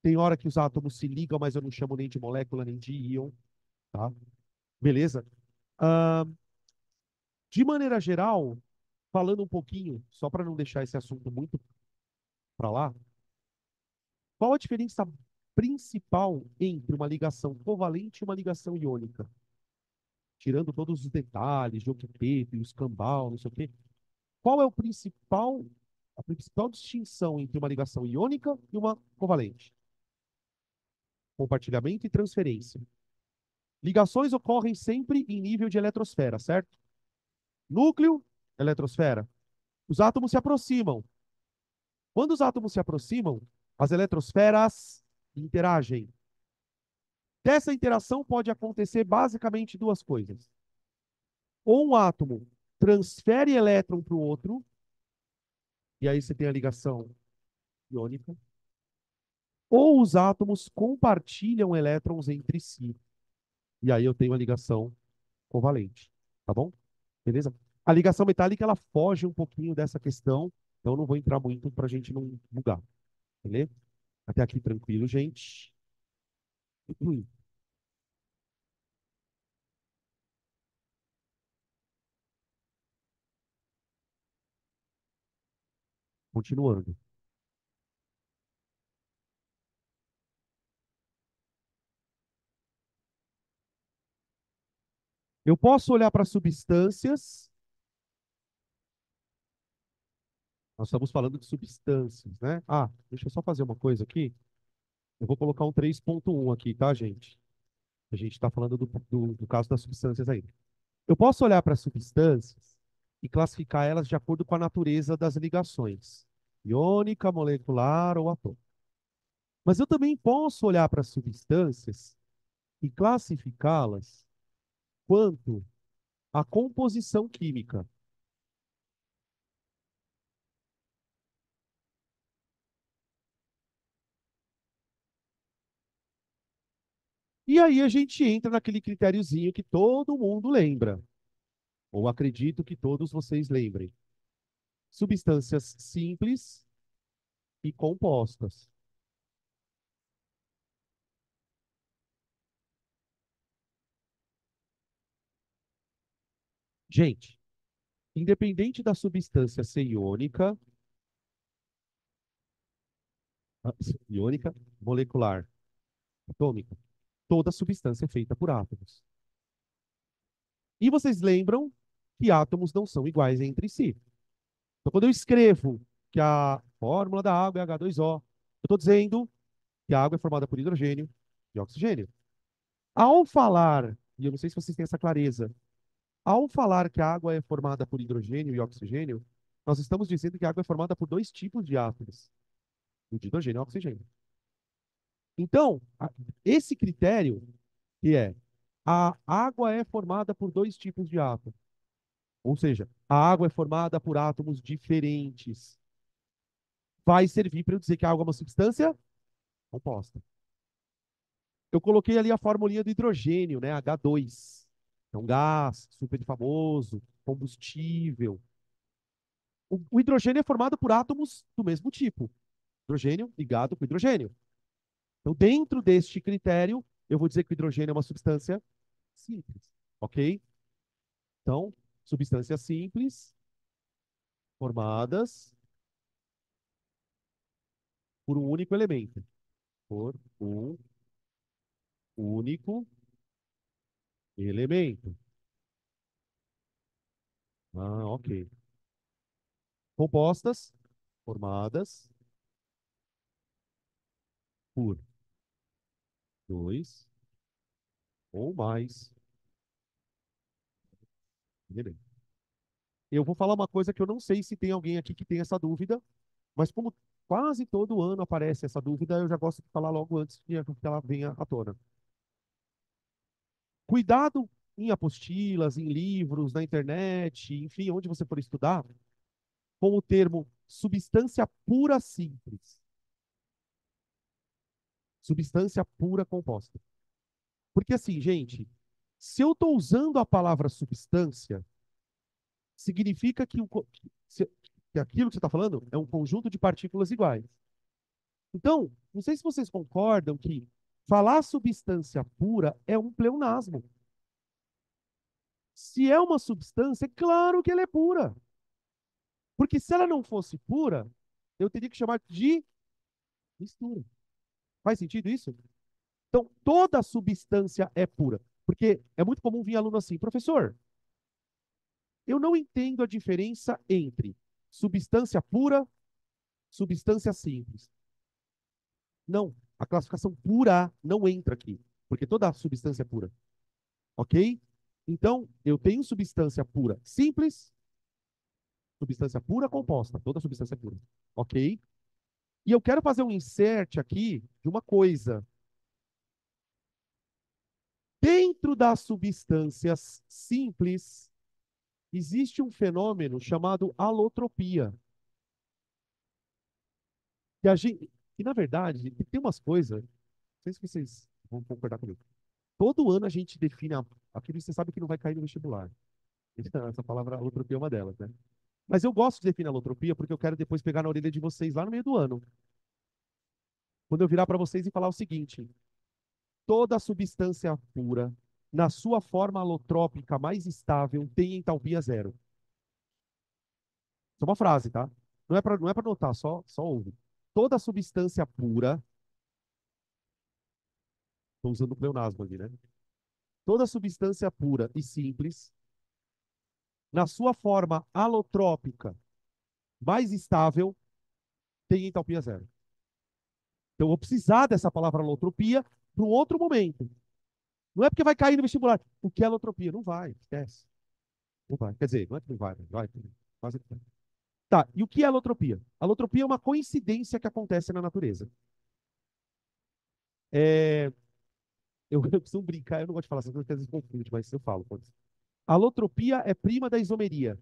[SPEAKER 1] tem hora que os átomos se ligam, mas eu não chamo nem de molécula nem de íon, tá? Beleza? Ah, de maneira geral, falando um pouquinho, só para não deixar esse assunto muito para lá, qual a diferença principal entre uma ligação covalente e uma ligação iônica? Tirando todos os detalhes de octeto e os cambal, não sei o quê. Qual é a principal distinção entre uma ligação iônica e uma covalente? Compartilhamento e transferência. Ligações ocorrem sempre em nível de eletrosfera, certo? Núcleo, eletrosfera. Os átomos se aproximam. Quando os átomos se aproximam, as eletrosferas interagem. Dessa interação pode acontecer basicamente duas coisas. Ou um átomo transfere elétron para o outro, e aí você tem a ligação iônica, ou os átomos compartilham elétrons entre si, e aí eu tenho a ligação covalente, tá bom? Beleza? A ligação metálica, ela foge um pouquinho dessa questão, então eu não vou entrar muito para a gente não bugar, beleza? Até aqui tranquilo, gente. Continuando. Eu posso olhar para substâncias. Nós estamos falando de substâncias, né? Ah, deixa eu só fazer uma coisa aqui. Eu vou colocar um 3.1 aqui, tá, gente? A gente está falando do caso das substâncias aí. Eu posso olhar para substâncias e classificar elas de acordo com a natureza das ligações, iônica, molecular ou atômica. Mas eu também posso olhar para substâncias e classificá-las quanto à composição química. E aí a gente entra naquele critériozinho que todo mundo lembra, ou acredito que todos vocês lembrem. Substâncias simples e compostas. Gente, independente da substância ser iônica, molecular, atômica, toda substância é feita por átomos. E vocês lembram que átomos não são iguais entre si. Então, quando eu escrevo que a fórmula da água é H2O, eu estou dizendo que a água é formada por hidrogênio e oxigênio. Ao falar, e eu não sei se vocês têm essa clareza, ao falar que a água é formada por hidrogênio e oxigênio, nós estamos dizendo que a água é formada por dois tipos de átomos, o de hidrogênio e oxigênio. Então, esse critério, que é a água é formada por dois tipos de átomos, ou seja, a água é formada por átomos diferentes, vai servir para eu dizer que a água é uma substância composta. Eu coloquei ali a formulinha do hidrogênio, né? H2. É um gás super famoso, combustível. O hidrogênio é formado por átomos do mesmo tipo. Hidrogênio ligado com hidrogênio. Então, dentro deste critério, eu vou dizer que o hidrogênio é uma substância simples. Ok? Então, substâncias simples formadas por um único elemento. Por um único elemento. Ah, ok. Compostas, formadas por dois ou mais elementos. Eu vou falar uma coisa que eu não sei se tem alguém aqui que tem essa dúvida, mas como quase todo ano aparece essa dúvida, eu já gosto de falar logo antes que ela venha à tona. Cuidado em apostilas, em livros, na internet, enfim, onde você for estudar, com o termo substância pura simples. Substância pura composta. Porque assim, gente, se eu estou usando a palavra substância, significa que, que aquilo que você está falando é um conjunto de partículas iguais. Então, não sei se vocês concordam que falar substância pura é um pleonasmo. Se é uma substância, é claro que ela é pura. Porque se ela não fosse pura, eu teria que chamar de mistura. Faz sentido isso? Então, toda substância é pura. Porque é muito comum vir aluno assim, professor, eu não entendo a diferença entre substância pura, substância simples. Não, a classificação pura não entra aqui, porque toda substância é pura, ok? Então, eu tenho substância pura simples, substância pura composta, toda substância é pura, ok? E eu quero fazer um insert aqui de uma coisa. Dentro das substâncias simples, existe um fenômeno chamado alotropia. Que a gente, e na verdade, tem umas coisas, não sei se vocês vão concordar comigo. Todo ano a gente define aquilo que você sabe que não vai cair no vestibular. Essa palavra alotropia é uma delas, né? Mas eu gosto de definir alotropia porque eu quero depois pegar na orelha de vocês lá no meio do ano. Quando eu virar para vocês e falar o seguinte: toda substância pura, na sua forma alotrópica mais estável, tem entalpia zero. Isso é uma frase, tá? Não é para notar, só ouve. Toda substância pura, estou usando o pleonasmo aqui, né? Toda substância pura e simples, na sua forma alotrópica mais estável, tem entalpia zero. Então, eu vou precisar dessa palavra alotropia para um outro momento. Não é porque vai cair no vestibular. O que é alotropia? Não vai, esquece. Não vai. Quer dizer, não é que não vai, vai. Quase que vai. Tá, e o que é alotropia? Alotropia é uma coincidência que acontece na natureza. É, eu costumo brincar, eu não gosto de falar essas coisas, porque às vezes confunde, mas eu falo. Pode ser. Alotropia é prima da isomeria.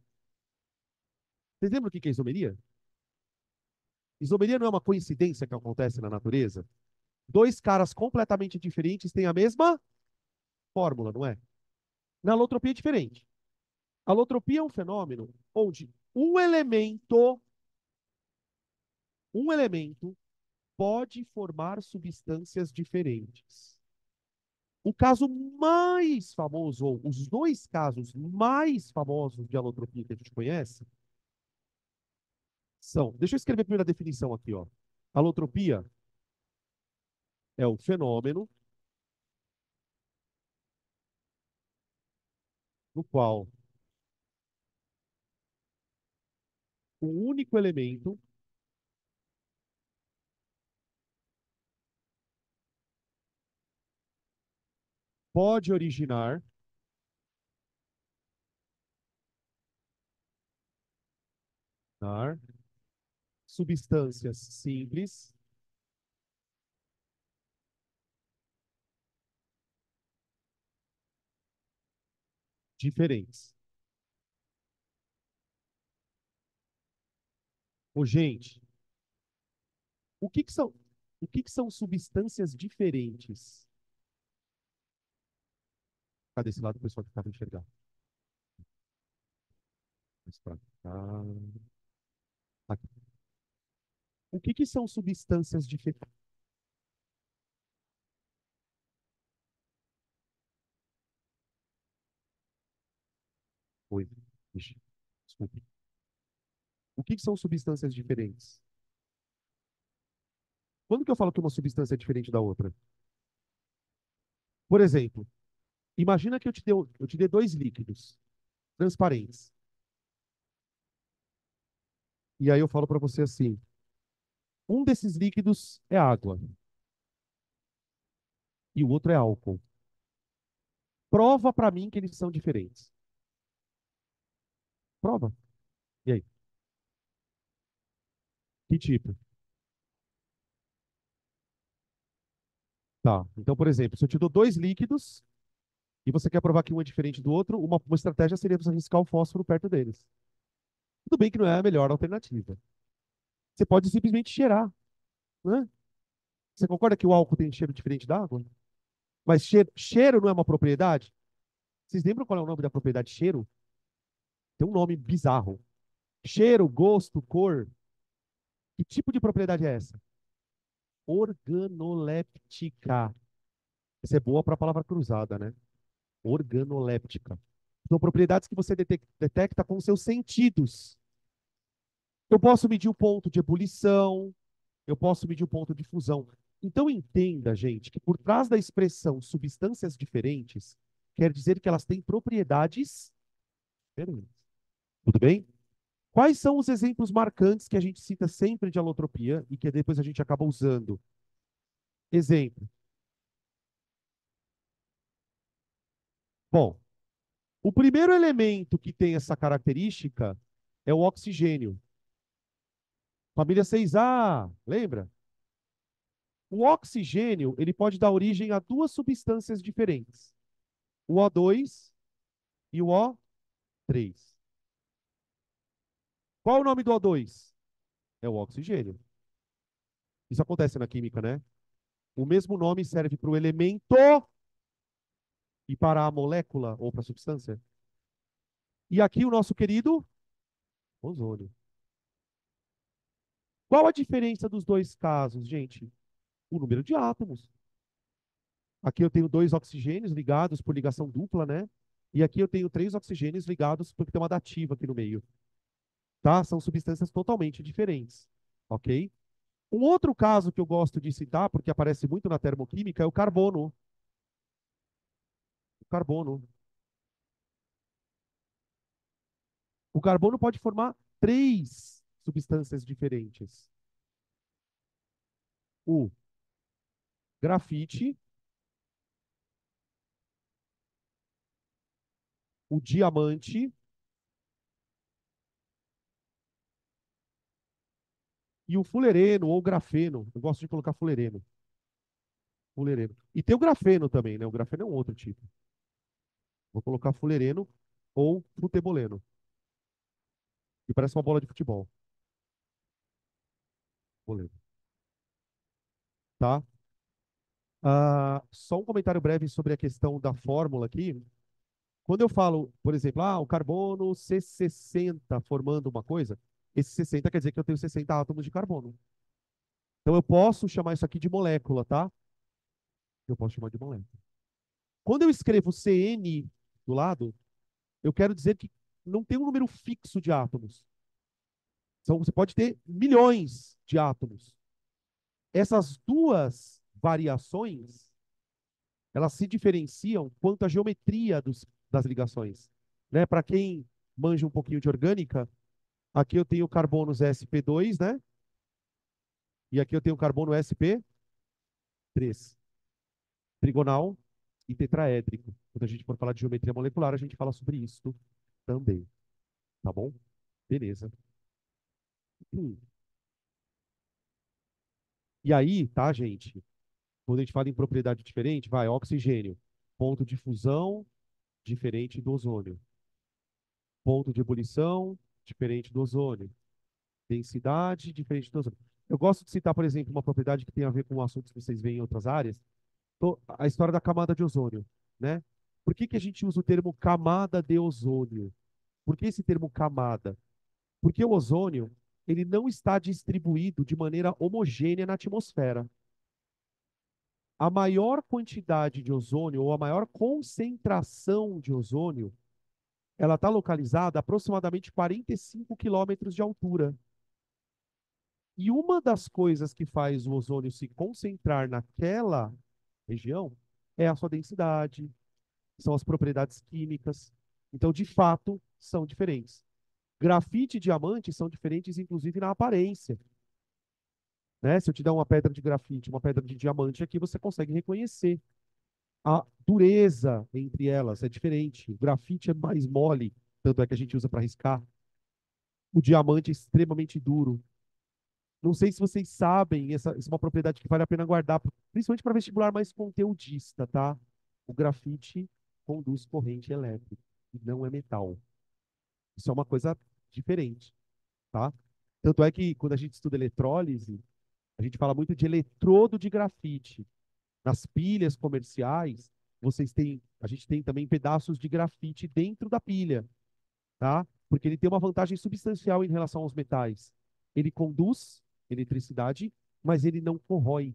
[SPEAKER 1] Vocês lembram o que é isomeria? Isomeria não é uma coincidência que acontece na natureza? Dois caras completamente diferentes têm a mesma fórmula, não é? Na alotropia é diferente. A alotropia é um fenômeno onde um elemento pode formar substâncias diferentes. O caso mais famoso, ou os dois casos mais famosos de alotropia que a gente conhece, são. Deixa eu escrever a primeira definição aqui, ó. Alotropia é o fenômeno no qual um único elemento pode originar substâncias simples diferentes. Ô, gente, o que que são substâncias diferentes? Cadê esse lado, pessoal, que estava enxergar? Mais pra cá. Aqui. O que que são substâncias diferentes? Oi, ixi, desculpe. O que que são substâncias diferentes? Quando que eu falo que uma substância é diferente da outra? Por exemplo, imagina que eu te dê dois líquidos transparentes. E aí eu falo para você assim: um desses líquidos é água e o outro é álcool. Prova para mim que eles são diferentes. Prova. E aí? Que tipo? Tá. Então, por exemplo, se eu te dou dois líquidos e você quer provar que um é diferente do outro, uma estratégia seria você riscar o fósforo perto deles. Tudo bem que não é a melhor alternativa. Você pode simplesmente cheirar, né? Você concorda que o álcool tem cheiro diferente da água? Mas cheiro não é uma propriedade? Vocês lembram qual é o nome da propriedade cheiro? Tem um nome bizarro. Cheiro, gosto, cor. Que tipo de propriedade é essa? Organoléptica. Essa é boa para a palavra cruzada, né? Organoléptica. São propriedades que você detecta com seus sentidos. Eu posso medir o ponto de ebulição, eu posso medir o ponto de fusão. Então entenda, gente, que por trás da expressão substâncias diferentes, quer dizer que elas têm propriedades diferentes. Tudo bem? Quais são os exemplos marcantes que a gente cita sempre de alotropia e que depois a gente acaba usando? Exemplo. Bom, o primeiro elemento que tem essa característica é o oxigênio. Família 6A, lembra? O oxigênio, ele pode dar origem a duas substâncias diferentes, o O2 e o O3. Qual é o nome do O2? É o oxigênio. Isso acontece na química, né? O mesmo nome serve para o elemento e para a molécula ou para a substância. E aqui o nosso querido ozônio. Qual a diferença dos dois casos, gente? O número de átomos. Aqui eu tenho dois oxigênios ligados por ligação dupla, né? E aqui eu tenho três oxigênios ligados porque tem uma dativa aqui no meio. Tá? São substâncias totalmente diferentes. Ok? Um outro caso que eu gosto de citar, porque aparece muito na termoquímica, é o carbono. O carbono. O carbono pode formar três substâncias diferentes: o grafite, o diamante e o fulereno ou grafeno. Eu gosto de colocar fulereno. Fulereno. E tem o grafeno também, né? O grafeno é um outro tipo. Vou colocar fulereno ou futeboleno, que parece uma bola de futebol. Boleno, tá? Só um comentário breve sobre a questão da fórmula aqui. Quando eu falo, por exemplo, o carbono C60 formando uma coisa, esse 60 quer dizer que eu tenho 60 átomos de carbono. Então eu posso chamar isso aqui de molécula, tá? Eu posso chamar de molécula. Quando eu escrevo CN do lado, eu quero dizer que não tem um número fixo de átomos. Então, você pode ter milhões de átomos. Essas duas variações, elas se diferenciam quanto à geometria das ligações. Né? Para quem manja um pouquinho de orgânica, aqui eu tenho carbonos sp2, né? E aqui eu tenho carbono sp3, trigonal e tetraédrico. Quando a gente for falar de geometria molecular, a gente fala sobre isso também, tá bom? Beleza. E aí, tá, gente? Quando a gente fala em propriedade diferente, vai, oxigênio, ponto de fusão diferente do ozônio. Ponto de ebulição diferente do ozônio. Densidade diferente do ozônio. Eu gosto de citar, por exemplo, uma propriedade que tem a ver com assuntos que vocês veem em outras áreas, a história da camada de ozônio, né? Por que que a gente usa o termo camada de ozônio? Por que esse termo camada? Porque o ozônio, ele não está distribuído de maneira homogênea na atmosfera. A maior quantidade de ozônio, ou a maior concentração de ozônio, ela está localizada a aproximadamente 45 quilômetros de altura. E uma das coisas que faz o ozônio se concentrar naquela região é a sua densidade, são as propriedades químicas. Então, de fato, são diferentes. Grafite e diamante são diferentes, inclusive, na aparência. Né? Se eu te der uma pedra de grafite, uma pedra de diamante aqui, você consegue reconhecer. A dureza entre elas é diferente. O grafite é mais mole, tanto é que a gente usa para riscar. O diamante é extremamente duro. Não sei se vocês sabem, essa é uma propriedade que vale a pena guardar, principalmente para vestibular mais conteudista, tá? O grafite conduz corrente elétrica e não é metal. Isso é uma coisa diferente, tá? Tanto é que quando a gente estuda eletrólise, A gente fala muito de eletrodo de grafite. Nas pilhas comerciais, a gente tem também pedaços de grafite dentro da pilha, tá? Porque ele tem uma vantagem substancial em relação aos metais. Ele conduz eletricidade, mas ele não corrói.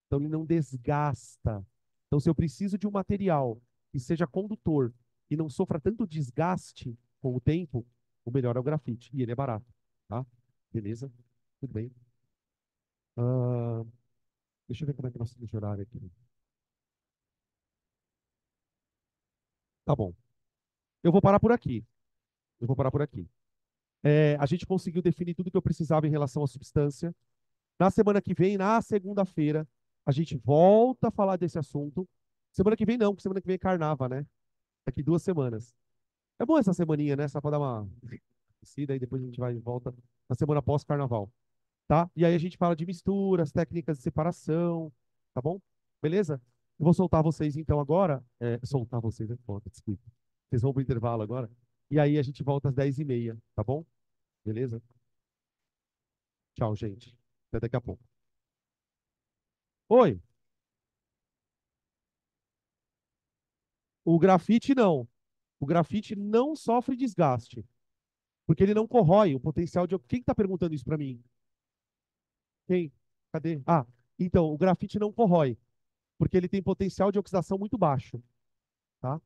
[SPEAKER 1] Então ele não desgasta. Então, se eu preciso de um material que seja condutor e não sofra tanto desgaste com o tempo, o melhor é o grafite. E ele é barato, tá? Beleza? Tudo bem. Ah, deixa eu ver como é que nós temos de horário aqui. Tá bom. Eu vou parar por aqui. Eu vou parar por aqui. A gente conseguiu definir tudo que eu precisava em relação à substância. Na semana que vem, na segunda-feira, a gente volta a falar desse assunto. Semana que vem não, porque semana que vem é carnaval, né? Daqui 2 semanas. É bom essa semaninha, né? Só para dar uma aquecida e depois a gente vai e volta na semana pós-carnaval, tá? E aí a gente fala de misturas, técnicas de separação, tá bom? Beleza? Eu vou soltar vocês então agora. Soltar vocês, né? Foda, desculpa. Vocês vão pro intervalo agora. E aí a gente volta às 10h30, tá bom? Beleza? Tchau, gente. Até daqui a pouco. Oi, o grafite não. O grafite não sofre desgaste, porque ele não corrói o potencial de. Quem está perguntando isso para mim? Quem? Cadê? Ah, então, o grafite não corrói, porque ele tem potencial de oxidação muito baixo, tá?